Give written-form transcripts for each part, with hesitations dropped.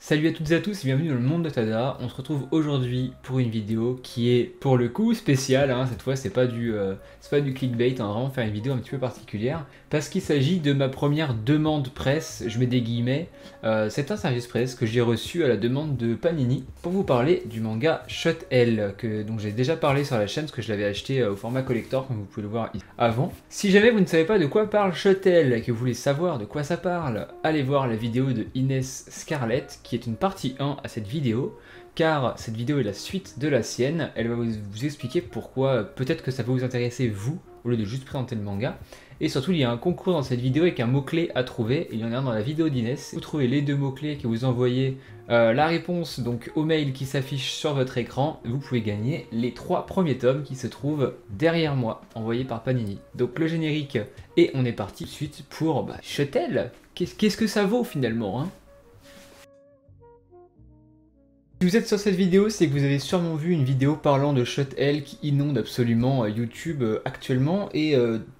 Salut à toutes et à tous et bienvenue dans le monde de Tada. On se retrouve aujourd'hui pour une vidéo qui est pour le coup spéciale, hein. Cette fois c'est pas du clickbait, on va vraiment faire une vidéo un petit peu particulière parce qu'il s'agit de ma première demande presse, je mets des guillemets. C'est un service presse que j'ai reçu à la demande de Panini pour vous parler du manga Shot-L dont j'ai déjà parlé sur la chaîne parce que je l'avais acheté au format collector comme vous pouvez le voir ici avant. Si jamais vous ne savez pas de quoi parle Shot-L et que vous voulez savoir de quoi ça parle, allez voir la vidéo de Inès Scarlett qui est une partie 1 à cette vidéo, car cette vidéo est la suite de la sienne. Elle va vous expliquer pourquoi peut-être que ça peut vous intéresser vous, au lieu de juste présenter le manga. Et surtout, il y a un concours dans cette vidéo avec un mot-clé à trouver. Il y en a un dans la vidéo d'Inès. Vous trouvez les deux mots-clés que vous envoyez la réponse donc au mail qui s'affiche sur votre écran. Vous pouvez gagner les 3 premiers tomes qui se trouvent derrière moi, envoyés par Panini. Donc le générique, et on est parti tout de suite pour Shot-L. Qu'est-ce que ça vaut finalement, hein? Si vous êtes sur cette vidéo, c'est que vous avez sûrement vu une vidéo parlant de Shot-L qui inonde absolument YouTube actuellement et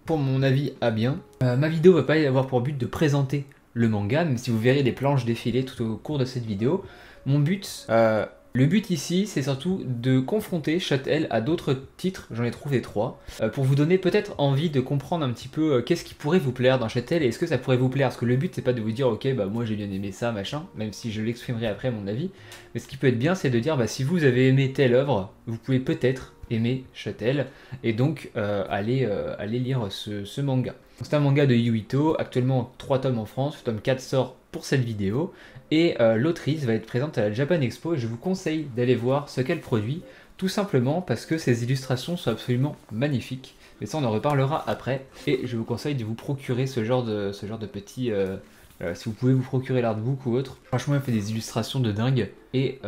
pour mon avis à bien. Ma vidéo va pas avoir pour but de présenter le manga, même si vous verrez des planches défiler tout au cours de cette vidéo. Mon but, le but ici, c'est surtout de confronter Shot-L à d'autres titres, j'en ai trouvé 3, pour vous donner peut-être envie de comprendre un petit peu qu'est-ce qui pourrait vous plaire dans Shot-L et est-ce que ça pourrait vous plaire, parce que le but c'est pas de vous dire ok bah moi j'ai bien aimé ça machin, même si je l'exprimerai après mon avis, mais ce qui peut être bien c'est de dire bah si vous avez aimé telle œuvre, vous pouvez peut-être aimer Shot-L et donc aller lire ce manga. C'est un manga de Yuito, actuellement 3 tomes en France, le tome 4 sort pour cette vidéo, et l'autrice va être présente à la Japan Expo et je vous conseille d'aller voir ce qu'elle produit, tout simplement parce que ses illustrations sont absolument magnifiques, mais ça on en reparlera après, et je vous conseille de vous procurer ce genre de petit... si vous pouvez vous procurer l'artbook ou autre, franchement elle fait des illustrations de dingue, et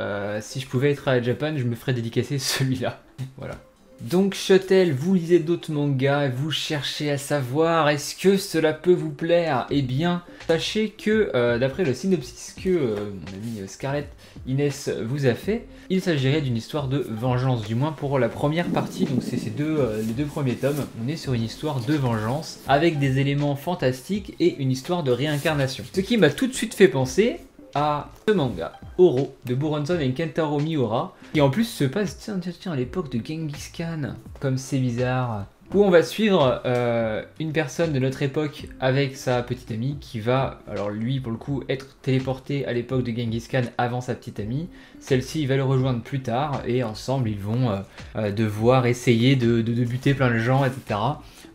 si je pouvais être à la Japan, je me ferais dédicacer celui-là, voilà. Donc Shot-L, vous lisez d'autres mangas et vous cherchez à savoir est-ce que cela peut vous plaire? Eh bien, sachez que d'après le synopsis que mon amie Scarlett Inès vous a fait, il s'agirait d'une histoire de vengeance, du moins pour la première partie, donc c'est les deux premiers tomes, on est sur une histoire de vengeance avec des éléments fantastiques et une histoire de réincarnation. Ce qui m'a tout de suite fait penser à ce manga, Oro, de Buronson et Kentaro Miura, qui en plus se passe tiens, à l'époque de Genghis Khan, comme c'est bizarre, où on va suivre une personne de notre époque avec sa petite amie qui va, alors lui pour le coup, être téléporté à l'époque de Genghis Khan avant sa petite amie. Celle-ci va le rejoindre plus tard et ensemble ils vont devoir essayer de buter plein de gens, etc.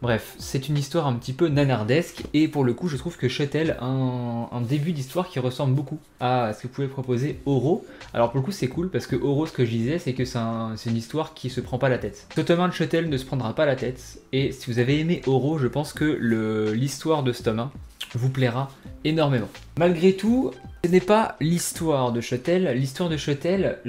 Bref, c'est une histoire un petit peu nanardesque et pour le coup je trouve que Shot-L a un début d'histoire qui ressemble beaucoup à ce que pouvait proposer Oro. Alors pour le coup c'est cool parce que Oro, ce que je disais, c'est que c'est une histoire qui se prend pas la tête. Ce tome 1 de Shot-L ne se prendra pas la tête et si vous avez aimé Oro, je pense que l'histoire de ce tome 1 vous plaira énormément. Malgré tout, ce n'est pas l'histoire de Shot-L. L'histoire de Shot-L,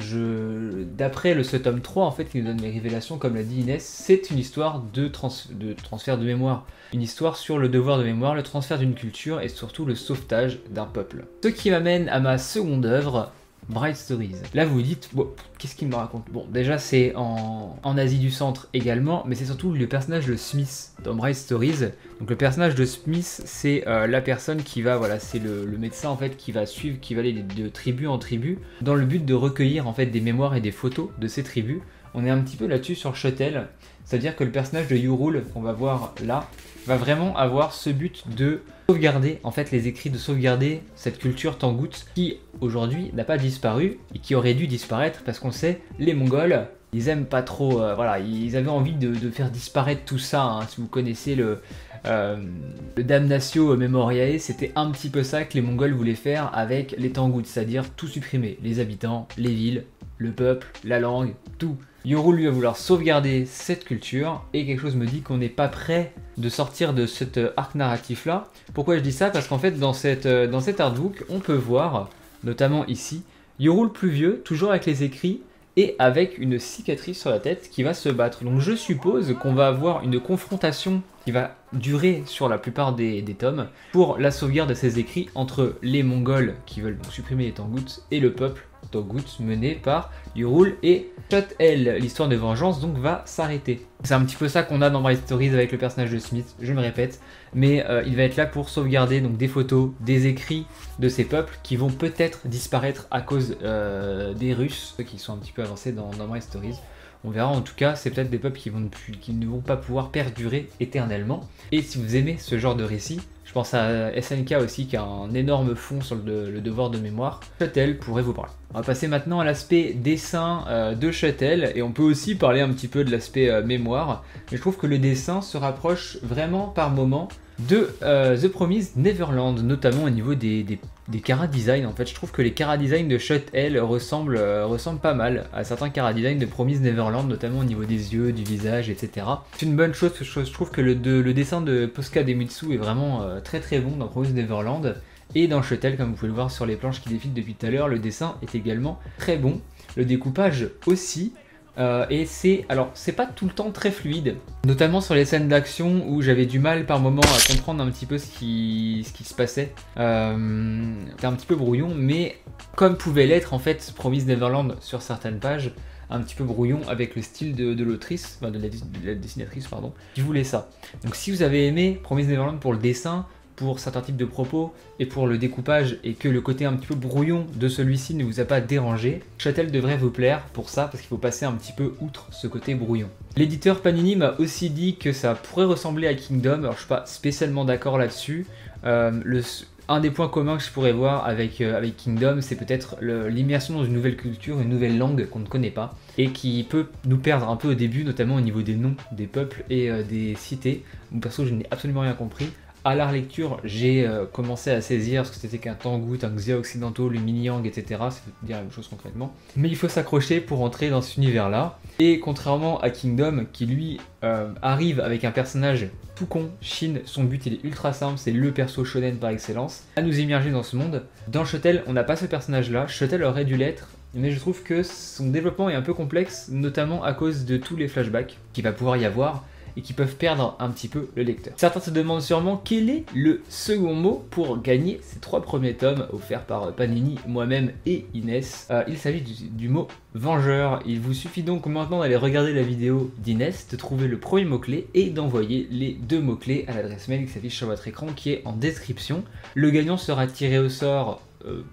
d'après ce tome 3 en fait qui nous donne les révélations comme l'a dit Inès, c'est une histoire de transfert de mémoire. Une histoire sur le devoir de mémoire, le transfert d'une culture et surtout le sauvetage d'un peuple. Ce qui m'amène à ma seconde œuvre, Bright Stories. Là vous vous dites, bon, qu'est-ce qu'il me raconte? Bon, déjà c'est en Asie du Centre également, mais c'est surtout le personnage de Smith dans Bright Stories. Donc le personnage de Smith, c'est la personne qui va, voilà, c'est le médecin en fait qui va suivre, qui va aller de tribu en tribu, dans le but de recueillir en fait des mémoires et des photos de ces tribus. On est un petit peu là-dessus sur Shot-L, c'est-à-dire que le personnage de Yurul, qu'on va voir là, va vraiment avoir ce but de sauvegarder en fait les écrits, de sauvegarder cette culture tangout qui aujourd'hui n'a pas disparu et qui aurait dû disparaître parce qu'on sait, les Mongols, ils aiment pas trop, voilà, ils avaient envie de faire disparaître tout ça, hein. Si vous connaissez le Damnatio Memoriae, c'était un petit peu ça que les Mongols voulaient faire avec les Tangouts, c'est-à-dire tout supprimer, les habitants, les villes, le peuple, la langue, tout. Yorul lui va vouloir sauvegarder cette culture et quelque chose me dit qu'on n'est pas prêt de sortir de cet arc narratif là. Pourquoi je dis ça? Parce qu'en fait dans cet artbook on peut voir, notamment ici, Yorul plus vieux, toujours avec les écrits et avec une cicatrice sur la tête qui va se battre. Donc je suppose qu'on va avoir une confrontation qui va durer sur la plupart des tomes pour la sauvegarde de ses écrits entre les Mongols qui veulent donc supprimer les Tangut et le peuple Tangut mené par Hyrule et Shot-El. L'histoire de vengeance donc va s'arrêter. C'est un petit peu ça qu'on a dans My Stories avec le personnage de Smith, je me répète, mais il va être là pour sauvegarder donc des photos, des écrits de ces peuples qui vont peut-être disparaître à cause des Russes, ceux qui sont un petit peu avancés dans My Stories. On verra, en tout cas, c'est peut-être des peuples qui ne vont pas pouvoir perdurer éternellement. Et si vous aimez ce genre de récit, je pense à SNK aussi qui a un énorme fond sur le devoir de mémoire, Shot-El pourrait vous parler. On va passer maintenant à l'aspect dessin de Shot-El, et on peut aussi parler un petit peu de l'aspect mémoire, mais je trouve que le dessin se rapproche vraiment par moments de The Promised Neverland, notamment au niveau des chara-design. En fait, je trouve que les chara-design de Shot-El ressemblent pas mal à certains chara-design de Promised Neverland, notamment au niveau des yeux, du visage, etc. C'est une bonne chose, je trouve que le dessin de Posca Demitsu est vraiment très très bon dans Promised Neverland. Et dans Shot-El, comme vous pouvez le voir sur les planches qui défilent depuis tout à l'heure, le dessin est également très bon. Le découpage aussi. Et c'est pas tout le temps très fluide, notamment sur les scènes d'action où j'avais du mal par moment à comprendre un petit peu ce qui se passait. C'était un petit peu brouillon, mais comme pouvait l'être en fait Promised Neverland sur certaines pages, un petit peu brouillon avec le style de l'autrice, enfin de la dessinatrice pardon, qui voulait ça. Donc si vous avez aimé Promised Neverland pour le dessin, pour certains types de propos et pour le découpage, et que le côté un petit peu brouillon de celui-ci ne vous a pas dérangé, Shot-El devrait vous plaire pour ça, parce qu'il faut passer un petit peu outre ce côté brouillon. L'éditeur Panini m'a aussi dit que ça pourrait ressembler à Kingdom, alors je suis pas spécialement d'accord là-dessus. Un des points communs que je pourrais voir avec Kingdom, c'est peut-être l'immersion dans une nouvelle culture, une nouvelle langue qu'on ne connaît pas, et qui peut nous perdre un peu au début, notamment au niveau des noms des peuples et des cités. Moi perso, je n'ai absolument rien compris. À la relecture, j'ai commencé à saisir ce que c'était qu'un Tangut, un Xia occidentaux, le Minyang, etc. Ça veut dire la même chose concrètement. Mais il faut s'accrocher pour entrer dans cet univers-là. Et contrairement à Kingdom, qui lui arrive avec un personnage tout con, Shin, son but il est ultra simple, c'est le perso shonen par excellence, à nous immerger dans ce monde. Dans Shot-El, on n'a pas ce personnage-là. Shot-El aurait dû l'être, mais je trouve que son développement est un peu complexe, notamment à cause de tous les flashbacks qu'il va pouvoir y avoir, et qui peuvent perdre un petit peu le lecteur. Certains se demandent sûrement quel est le second mot pour gagner ces 3 premiers tomes offerts par Panini, moi-même et Inès. Il s'agit du mot vengeur. Il vous suffit donc maintenant d'aller regarder la vidéo d'Inès, de trouver le premier mot-clé et d'envoyer les 2 mots-clés à l'adresse mail qui s'affiche sur votre écran, qui est en description. Le gagnant sera tiré au sort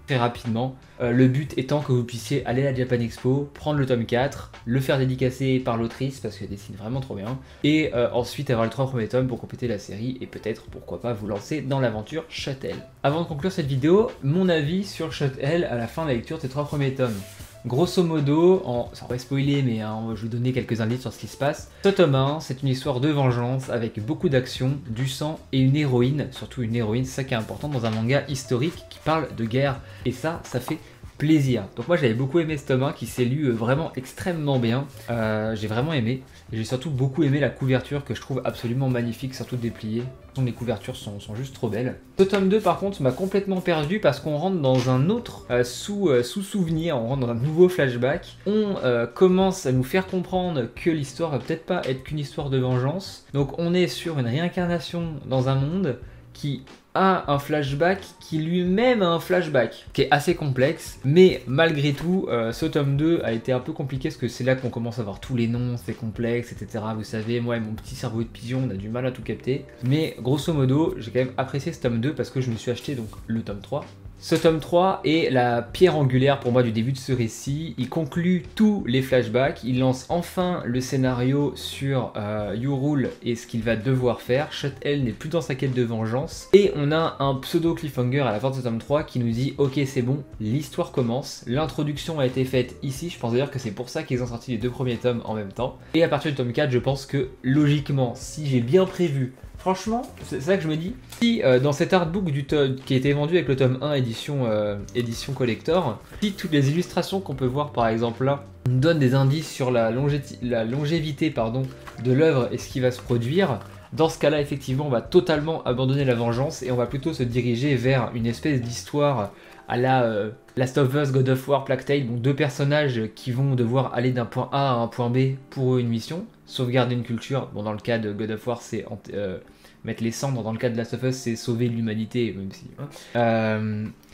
très rapidement. Le but étant que vous puissiez aller à la Japan Expo, prendre le tome 4, le faire dédicacer par l'autrice parce qu'elle dessine vraiment trop bien, et ensuite avoir les 3 premiers tomes pour compléter la série et peut-être, pourquoi pas, vous lancer dans l'aventure Shot-El. Avant de conclure cette vidéo, mon avis sur Shot-El à la fin de la lecture de ces 3 premiers tomes. Grosso modo, sans pas spoiler, mais je vais vous donner quelques indices sur ce qui se passe. Ce tome 1, c'est une histoire de vengeance avec beaucoup d'action, du sang et une héroïne, surtout une héroïne, c'est ça qui est important dans un manga historique qui parle de guerre, et ça fait plaisir. Donc moi j'avais beaucoup aimé ce tome 1 qui s'est lu vraiment extrêmement bien, j'ai vraiment aimé, et j'ai surtout beaucoup aimé la couverture que je trouve absolument magnifique, surtout dépliée. Les couvertures sont juste trop belles. Ce tome 2 par contre m'a complètement perdu parce qu'on rentre dans un autre sous-souvenir, on rentre dans un nouveau flashback. On commence à nous faire comprendre que l'histoire va peut-être pas être qu'une histoire de vengeance. Donc on est sur une réincarnation dans un monde qui a un flashback qui lui-même a un flashback qui est assez complexe, mais malgré tout ce tome 2 a été un peu compliqué parce que c'est là qu'on commence à voir tous les noms, c'est complexe, etc. Vous savez, moi et mon petit cerveau de pigeon, on a du mal à tout capter, mais grosso modo j'ai quand même apprécié ce tome 2 parce que je me suis acheté donc le tome 3. Ce tome 3 est la pierre angulaire pour moi du début de ce récit. Il conclut tous les flashbacks, il lance enfin le scénario sur Hyrule et ce qu'il va devoir faire. Shot-El n'est plus dans sa quête de vengeance. Et on a un pseudo cliffhanger à la fin de ce tome 3 qui nous dit ok c'est bon, l'histoire commence. L'introduction a été faite ici, je pense d'ailleurs que c'est pour ça qu'ils ont sorti les 2 premiers tomes en même temps. Et à partir du tome 4 je pense que logiquement, si j'ai bien prévu, franchement, c'est ça que je me dis. Si dans cet artbook qui a été vendu avec le tome 1 édition collector, si toutes les illustrations qu'on peut voir par exemple là nous donnent des indices sur la longévité de l'œuvre et ce qui va se produire, dans ce cas-là effectivement on va totalement abandonner la vengeance et on va plutôt se diriger vers une espèce d'histoire à la Last of Us, God of War, Plague Tale, donc deux personnages qui vont devoir aller d'un point A à un point B pour une mission, sauvegarder une culture. Bon, dans le cas de God of War, c'est mettre les cendres. Dans le cas de Last of Us, c'est sauver l'humanité, même si.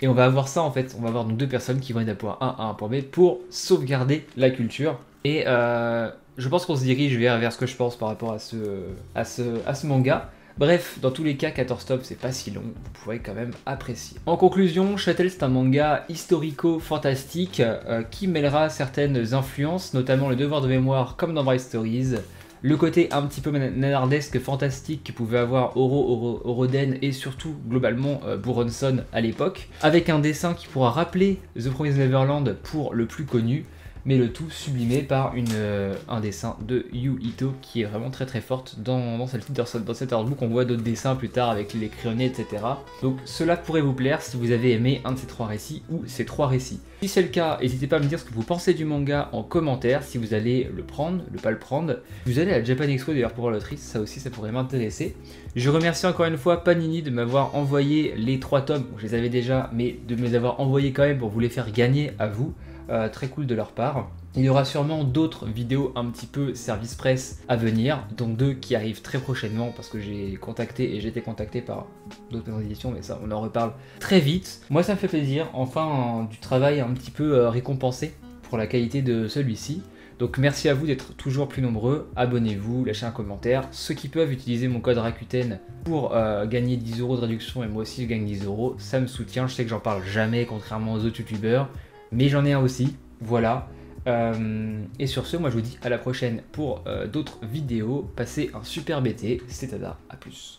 Et on va avoir ça en fait. On va avoir donc deux personnes qui vont aller d'un point A à un point B pour sauvegarder la culture. Et je pense qu'on se dirige vers ce que je pense par rapport à ce manga. Bref, dans tous les cas, 14 tomes, c'est pas si long, vous pourrez quand même apprécier. En conclusion, Shuttle, c'est un manga historico-fantastique qui mêlera certaines influences, notamment le devoir de mémoire comme dans Bright Stories, le côté un petit peu nanardesque, fantastique que pouvait avoir Oroden et surtout, globalement, Buronson à l'époque, avec un dessin qui pourra rappeler The Promised Neverland pour le plus connu, mais le tout sublimé par un dessin de Yu Ito qui est vraiment très très forte dans cet artbook. On voit d'autres dessins plus tard avec les crayonnés, etc. Donc cela pourrait vous plaire si vous avez aimé un de ces trois récits ou ces trois récits. Si c'est le cas, n'hésitez pas à me dire ce que vous pensez du manga en commentaire, si vous allez le prendre, ne pas le prendre. Vous allez à la Japan Expo d'ailleurs pour voir l'autrice, ça aussi ça pourrait m'intéresser. Je remercie encore une fois Panini de m'avoir envoyé les 3 tomes, je les avais déjà, mais de me les avoir envoyés quand même pour vous les faire gagner à vous. Très cool de leur part. Il y aura sûrement d'autres vidéos un petit peu service presse à venir, dont 2 qui arrivent très prochainement parce que j'ai été contacté par d'autres maisons d'édition, mais ça on en reparle très vite. Moi ça me fait plaisir, enfin du travail un petit peu récompensé pour la qualité de celui-ci. Donc merci à vous d'être toujours plus nombreux, abonnez-vous, lâchez un commentaire. Ceux qui peuvent utiliser mon code Rakuten pour gagner 10 € de réduction, et moi aussi je gagne 10 €, ça me soutient. Je sais que j'en parle jamais contrairement aux autres youtubeurs, mais j'en ai un aussi, voilà. Et sur ce, moi je vous dis à la prochaine pour d'autres vidéos. Passez un super BT, c'était Tada, à plus.